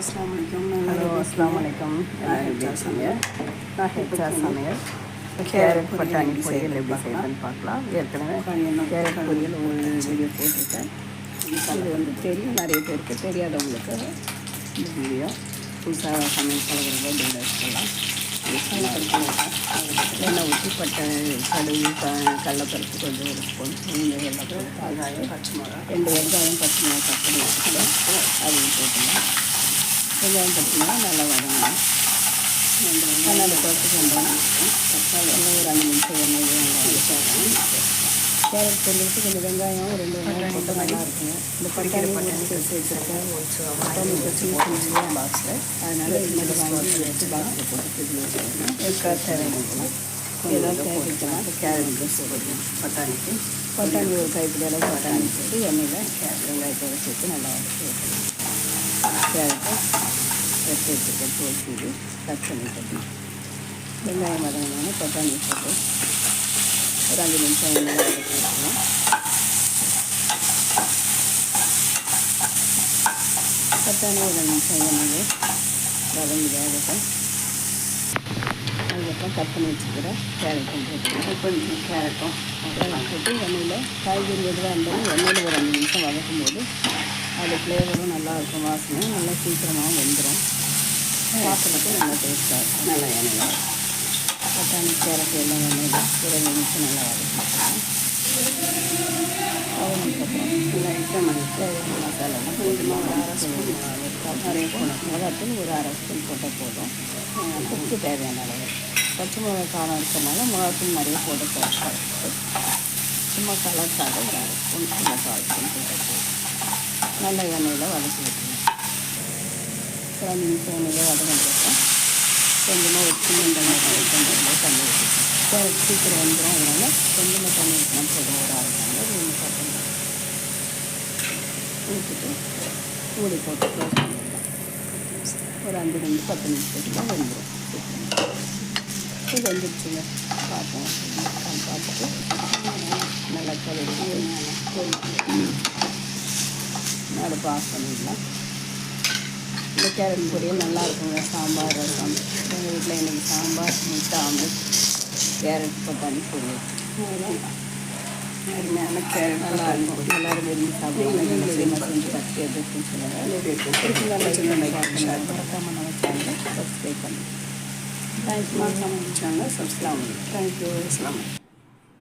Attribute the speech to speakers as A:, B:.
A: அஸ்ஸலாமு
B: ஹலோ அஸ்ஸலாமு அலைக்கும். எல்லோரும் எப்படி இருக்கீங்க? நான் ஹெச்சா சமையல். கேரட் பட்டாணி பொரியல் எப்படி செய்யறதுன்னு பார்க்கலாம். ஏற்கனவே கேரட் பொரியல் ஒரு வீடியோ போட்டிருக்கேன். இது வந்து தெரியும், நிறைய பேருக்கு தெரியாதவங்களுக்கு இந்த வீடியோ புதுசாக சமையல் பழகிறத இப்படி வச்சுக்கலாம். எண்ணெய் ஊற்றி கடுகு கடலைப்பருப்பு கொஞ்சம் ஒரு ஸ்பூன் வெள்ளப்பருப்பு வெங்காயம் பச்சை மிளகா 2 வெங்காயம் பச்சை மிளகா கட் பண்ணி வச்சுக்கலாம். அதையும் போட்டுக்கலாம். வெங்காயம் பச்சை மிளகா நல்லா வதங்கணும். நல்லா குழச்சி கொண்டோம். தக்காளி எல்லாம் ஒரு 5 நிமிஷம் எண்ணெய் கேரட் பொரியலுக்கு கொஞ்சம் வெங்காயம் 2 வெங்காயம் போட்டு நல்லா இருக்குங்க. இந்த பட்டாணி வச்சுருக்கேன். பட்டாணி வச்சு போட்டுருக்கேன் பாக்ஸில். அதனால் இது மட்டும் வாங்கி வச்சு பாக்ஸில் போட்டு ஃப்ரிட்ஜில் வச்சுருக்கேன். எதுக்காக தேவையான எல்லாம் தேவைக்கலாம். கேரட் ட்ரெஸ் போடுவோம். பட்டாணி ஒரு கைப்பிடி அளவு பட்டாணி போட்டு எண்ணெயில் வெங்காயத்தோடு சேர்த்து நல்லா வதக்கி வைக்கணும். கேரட்டை எடுத்து வச்சுருக்கேன். தோல் கட் பண்ணி வைக்கணும். வெங்காயம் வதங்கினோன்னா பட்டாணி போட்டு ஒரு 5 நிமிஷம் எண்ணெய் வதக்கி வச்சுக்கலாம். பட்டாணி ஒரு 5 நிமிஷம் எண்ணெய் வதங்கி வேகட்டும். அதுக்கப்புறம் கட் பண்ணி வச்சுக்கிற கேரட்டும் போட்டுக்கலாம். கொஞ்சம் கேரட்டும் போட்டு எண்ணெயில் காய்கறி எதுவாக இருந்தாலும் எண்ணெயில் ஒரு 5 நிமிஷம் வதக்கும் போது அது ஃப்ளேவரும் நல்லாயிருக்கும். வாசனையும் நல்லா சீக்கிரமாகவும் வெந்துடும். சாப்பிட்றதுக்கு நல்லா டேஸ்ட்டாக இருக்கும். நல்லா எண்ணெயில் பட்டாணி கேரட் எல்லாம் எண்ணெயில் ஒரு 5 நிமிஷம் நல்லா வதக்கிக்கலாம். அதுக்கப்புறம் லைட்டாக மசாலாலாம் கொஞ்சமாக ஒரு 1/2 ஸ்பூன் மிளகாத்தூள் ஒரு 1/2 ஸ்பூன் போட்டால் போதும். உப்பு தேவையான அளவு. பச்சை மிளகா காரம் இருக்கிறதுனால மிளகாத்தூள் நிறைய போட்டு தேவைப்படும். சும்மா கலர்க்காக ஒரு 1/2 ஸ்பூன் இல்லை 1/4 ஸ்பூன் போட்டால் போதும். நல்ல எண்ணெயில் வதக்கி வைக்கணும். ஒரு 5 நிமிஷம் எண்ணெயில் வதக்கிட்டு கொஞ்சமாக ஒரு சின்ன கொஞ்சமாக தண்ணி ஊற்றிக்கணும். கேரட் சீக்கிரம் வந்துடும். அதனால் கொஞ்சமாக தண்ணி ஊற்றினா போதும். ஒரு 1/2 டம்ளர் 1 பக்கம் ஊற்றிட்டு மூடி போட்டு க்ளோஸ் பண்ணிடலாம். ஒரு 5 நிமிஷம் 10 நிமிஷத்துக்கு தான் வெந்துடும். இது வெந்துடுச்சுங்க. பார்ப்போம். பார்த்துட்டு நல்லா கழுவி அடுப்பு ஆஃப் பண்ணிடலாம். இந்த கேரட் பொரியல் நல்லா இருக்குங்க. சாம்பார் ரசம் எங்கள் வீட்டில் இன்றைக்கி சாம்பார் முட்டை ஆம்லெட் கேரட் பட்டாணி பொரியல் அருமையான கேரட் நல்லா இருக்கும். எல்லோரும் விரும்பி சாப்பிடுவாங்க. செஞ்சு பற்றி எதுக்குன்னு சொல்லுங்கள். மறக்காமல் நம்ம சேனலை சப்ஸ்கிரைப் பண்ணுங்கள். தேங்க்யூ. சப்ஸ்கிரைப் பண்ணுங்கள். தேங்க்யூ.